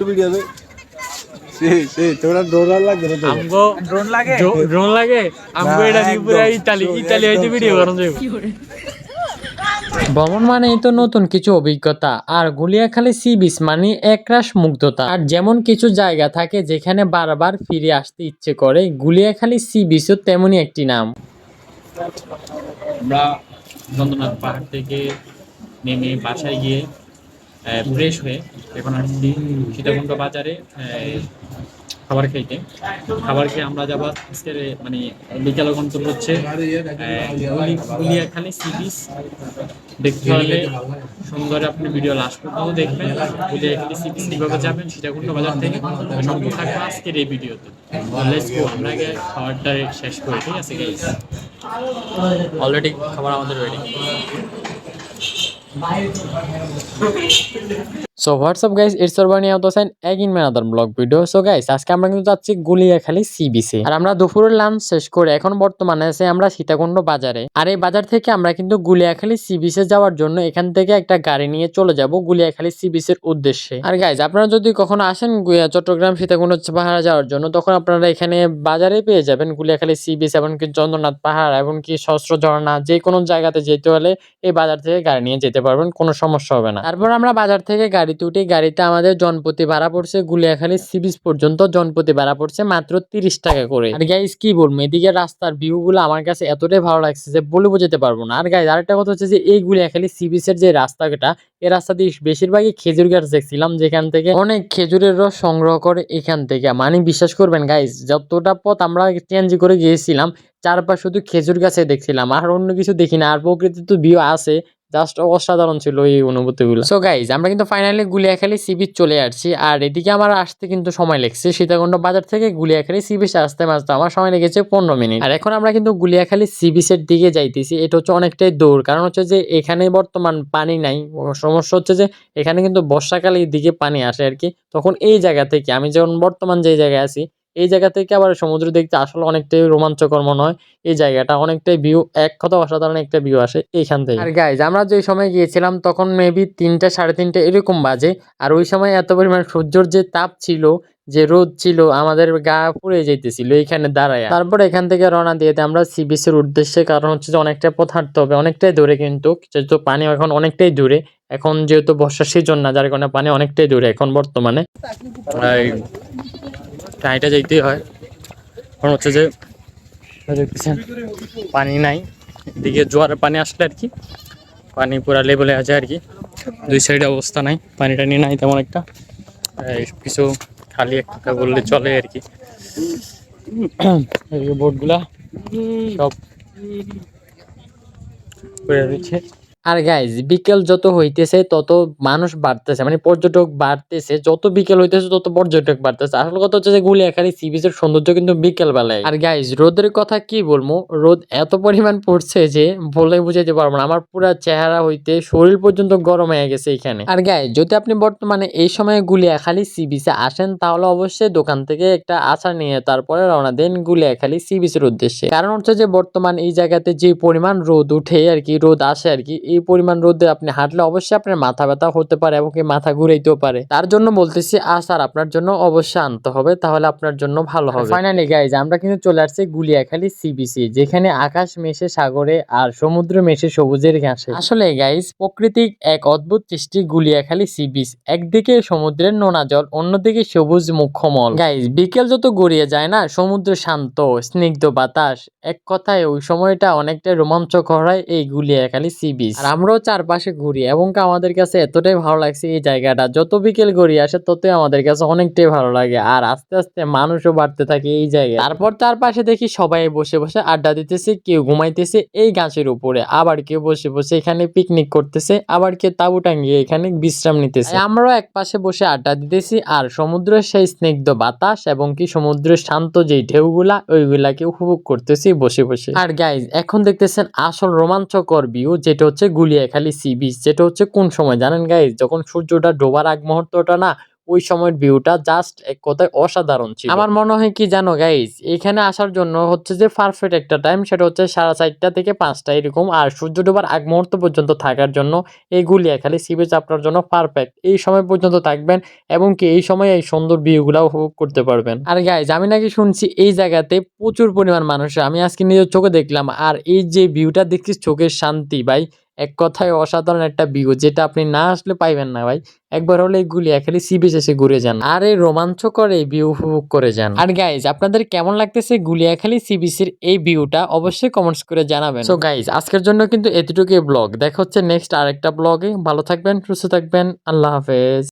একটু ভিডিও দে তোরা ড্রোন লাগে না আমগো ড্রোন লাগে আমগো এটা দিয়ে পুরো ইতালি হইতে ভিডিও করন যাবে। ভ্রমণ মানেই তো নতুন কিছু অভিজ্ঞতা, আর গুলিয়াখালী সি বিচ মানে একরাশ মুগ্ধতা। আর যেমন কিছু জায়গা থাকে যেখানে বারবার ফিরে আসতে ইচ্ছে করে, গুলিয়াখালী সি বিচও তেমনই একটি নাম। আমরা চন্দ্রনাথ পাহাড় থেকে নেমে বাসায় গিয়ে ফ্রেশ হয়ে এখন আসছি সীতাকুণ্ড বাজারে খাবার খাইতে। খাবার খেয়ে আমরা যাবো আজকের মানে বিকেল গন্তব্য হচ্ছে গুলিয়াখালী সি বিচ। দেখতে হলে সুন্দর আপনি ভিডিও লাস্ট পর্যন্ত দেখবেন। গুলিয়াখালী সি বিচ কীভাবে যাবেন সীতাকুণ্ড বাজার থেকে সম্পূর্ণ থাকবে আজকের এই ভিডিওতে। লেটস গো, আমরা আগে খাবারটা শেষ করি, ঠিক আছে গাইস? অলরেডি খাবার আমাদের ready. So what's up guys, it's অরবানি আউতসাইন again my other blog video. So guys, আজকে আমরা কিন্তু যাচ্ছি গুলিয়াখালী সি বিচে। আর আমরা দুপুরের লাঞ্চ শেষ করে এখন বর্তমানে আছি আমরা সীতাকুণ্ড বাজারে। আর এই বাজার থেকে আমরা কিন্তু গুলিয়াখালী সি বিচে যাওয়ার জন্য এখান থেকে একটা গাড়ি নিয়ে চলে যাব গুলিয়াখালী সি বিচের উদ্দেশ্যে। আর গাইস, আপনারা যদি কখনো আসেন চট্টগ্রাম সীতাকুণ্ড পাহাড়ে যাওয়ার জন্য, তখন আপনারা এখানে বাজারে পেয়ে যাবেন গুলিয়াখালী সি বিচ, এমনকি চন্দ্রনাথ পাহাড়, এমনকি সহস্র ঝর্ণা। যে কোনো জায়গাতে যেতে হলে এই বাজার থেকে গাড়ি নিয়ে যেতে পারবেন, কোনো সমস্যা হবে না। তারপর আমরা বাজার থেকে গাড়িতে উঠে, গাড়িতে আমাদের জনপ্রতি ভাড়া পড়ছে গুলিয়াখালী সি বিচ পর্যন্ত জনপ্রতি ভাড়া পড়ছে মাত্র 30 টাকা করে। আর গাইস কি বলবো, এদিকে রাস্তার ভিউ গুলো আমার কাছে এতটাই ভালো লাগছে যে বলে বোঝাতে পারবো না। আর গাইস আরেকটা কথা হচ্ছে যে এই গুলিয়াখালী সি বিচের যে রাস্তাটা, এই রাস্তা দিয়ে বেশিরভাগই খেজুর গাছ দেখছিলাম, যেখান থেকে অনেক খেজুরের রস সংগ্রহ করে এখান থেকে। মানে বিশ্বাস করবেন গাইস, যতটা পথ আমরা চেঞ্জ করে গিয়েছিলাম চারপাশ শুধু খেজুর গাছে দেখছিলাম, আর অন্য কিছু দেখি না। আর প্রকৃতির তো ভিউ আছে, জাস্ট অসাধারণ ছিল এই অনুভূতিগুলো। সো গাইজ, আমরা কিন্তু ফাইনালি গুলিয়াখালী সি বিচ চলে আসছি। আর এদিকে আমার আসতে কিন্তু সময় লেগেছে, সীতাকুণ্ড বাজার থেকে গুলিয়াখালী সি বিচ আসতে আমার সময় লেগেছে 15 মিনিট। আর এখন আমরা কিন্তু গুলিয়াখালী সি বিচের দিকে যাইতেছি। এটা হচ্ছে অনেকটাই দূর, কারণ হচ্ছে যে এখানে বর্তমান পানি নাই। সমস্যা হচ্ছে যে এখানে কিন্তু বর্ষাকালে দিকে পানি আসে আর কি। তখন এই জায়গা থেকে, আমি যখন বর্তমান যে জায়গায় আছি এই জায়গা থেকে আবার সমুদ্র দেখতে আসলে অনেকটাই রোমাঞ্চকর মনে হয়। এই জায়গাটা অনেকটাই ভিউ, এক কথা অসাধারণ একটা ভিউ আসে এইখান থেকে। আর গাইজ, আমরা যে সময় গিয়েছিলাম তখন মেবি 3টা 3:30 এরকম বাজে। আর ওই সময় এত পরিমাণ সূর্যের যে তাপ ছিল, যে রোদ ছিল, আমাদের গা পুড়ে যাইতেছিল এইখানে দাঁড়ায়। তারপর এখান থেকে রওনা দিয়ে আমরা সি বিচের উদ্দেশ্যে, কারণ হচ্ছে যে অনেকটা পথ হাঁটতে হবে, অনেকটাই দূরে, কিন্তু যেহেতু পানি এখন অনেকটাই দূরে, এখন যেহেতু বর্ষার সিজন না, যার কারণে পানি অনেকটাই দূরে এখন বর্তমানে। হাইটা যাইতেই হয়, কারণ হচ্ছে যে দেখতেছেন পানি নাই। এদিকে জোয়ারের পানি আসলে আর কি পানি পুরা লেভেলে আছে আর কি। দুই সাইডে অবস্থা নাই, পানি টানি নাই তেমন একটা, কিছু খালি একটা বললে চলে আর কি। বোটগুলা সব করে দিচ্ছে। আর গাইজ, বিকেল যত হইতেছে তত মানুষ বাড়তেছে, মানে পর্যটক বাড়তেছে। যত বিকেল হইতেছে তত পর্যটক বাড়তেছে। আসল কথা হচ্ছে যে গুলিয়াখালী সি বিচের সৌন্দর্য কিন্তু বিকেল বেলায়। আর গাইজ, রোদের কথা কি বলবো, রোদ এত পরিমাণ পড়ছে যে বলে বুঝাইতে পারবো না। আমার পুরো চেহারা হইতে শরীর পর্যন্ত গরম হয়ে গেছে এখানে। আর গাইজ, যদি আপনি বর্তমানে এই সময় গুলিয়াখালী সি বিচে আসেন, তাহলে অবশ্যই দোকান থেকে একটা আচার নিয়ে তারপরে রওনা দেন গুলিয়াখালী সি বিচের উদ্দেশ্যে। কারণ হচ্ছে যে বর্তমান এই জায়গাতে যে পরিমাণ রোদ উঠে আর কি, রোদ আসে আর কি, এই পরিমাণ রোদে আপনি হাঁটলে অবশ্যই আপনার মাথা ব্যথা হতে পারে এবং কি মাথা ঘুরাইতেও পারে। তার জন্য বলতেছি আচার আপনার জন্য অবশ্যই আনতে হবে, তাহলে আপনার জন্য ভালো হবে। ফাইনালি গাইজ, আমরা কিন্তু চলে আসছি গুলিয়াখালী সি বিচে, যেখানে আকাশ মেশে সাগরে আর সমুদ্র মেশে সবুজের ঘাসে। আসলে গাইজ, প্রকৃতির এক অদ্ভুত সৃষ্টি গুলিয়াখালী সি বিচ। একদিকে সমুদ্রের নোনা জল, অন্যদিকে সবুজ মুখমল। গাইজ, বিকেল যত গড়িয়ে যায় না, সমুদ্র শান্ত, স্নিগ্ধ বাতাস, এক কথায় ওই সময়টা অনেকটাই রোমাঞ্চকর হয় এই গুলিয়াখালী সি বিচ। আর আমরাও চারপাশে ঘুরি এবং আমাদের কাছে এতটাই ভালো লাগছে এই জায়গাটা। যত বিকেল গড়িয়ে আসে ততই আমাদের কাছে অনেকটাই ভালো লাগে। আর আস্তে আস্তে মানুষও বাড়তে থাকে এই জায়গায়। তারপর চারপাশে দেখি সবাই বসে বসে আড্ডা দিতেছে, কেউ ঘুমাইতেছে এই গাছের উপরে, আবার কেউ বসে বসে এখানে পিকনিক করতেছে, আবার কেউ তাঁবু টাঙ্গিয়ে এখানে বিশ্রাম নিতেছে। আমরাও এক পাশে বসে আড্ডা দিতেছি আর সমুদ্রের সেই স্নিগ্ধ বাতাস এবং কি সমুদ্রের শান্ত যেই ঢেউগুলা, ওইগুলাকে উপভোগ করতেছি বসে বসে। আর গাইজ, এখন দেখতেছেন আসল রোমাঞ্চকর ভিউ, যেটা হচ্ছে গুলিয়াখালী সি বিচ। যেটা হচ্ছে কোন সময় জানেন গাইজ, যখন সূর্যটা ডোবার আগ মুহূর্তটা না, ওই সময়ের ভিউটা জাস্ট এক কথায় অসাধারণ ছিল। আমার মনে হয় কি জানো গাইস, এখানে আসার জন্য হচ্ছে যে পারফেক্ট একটা টাইম, সেটা হচ্ছে 4:30 থেকে 5টা এরকম। আর সূর্য ডোবার আগ মুহূর্ত পর্যন্ত থাকার জন্য এই গুলিয়াখালী সি বিচ আপনার জন্য পারফেক্ট। এই সময় পর্যন্ত থাকবেন এবং কি এই সময় এই সুন্দর ভিউগুলা উপভোগ করতে পারবেন। আর গাইস আমি নাকি শুনছি এই জায়গাতে প্রচুর পরিমাণ মানুষ, আমি আজকে নিজের চোখে দেখলাম। আর এই যে ভিউটা দেখছিস, চোখের শান্তি ভাই, এক কথায় অসাধারণ একটা ভিউ, যেটা আপনি না আসলে পাইবেন না ভাই। একবার হলে এই গুলিয়াখালী সি বিচ এসে ঘুরে যান আর এই রোমাঞ্চকর এই ভিউ উপভোগ করে যান। আর গাইজ আপনাদের কেমন লাগতেছে গুলিয়াখালী সি বিচের এই ভিউটা অবশ্যই কমেন্টস করে জানাবেন। সো গাইজ আজকের জন্য কিন্তু এতটুকুই ব্লগ, দেখা হচ্ছে নেক্সট আরেকটা ব্লগে। ভালো থাকবেন, সুস্থ থাকবেন, আল্লাহ হাফেজ।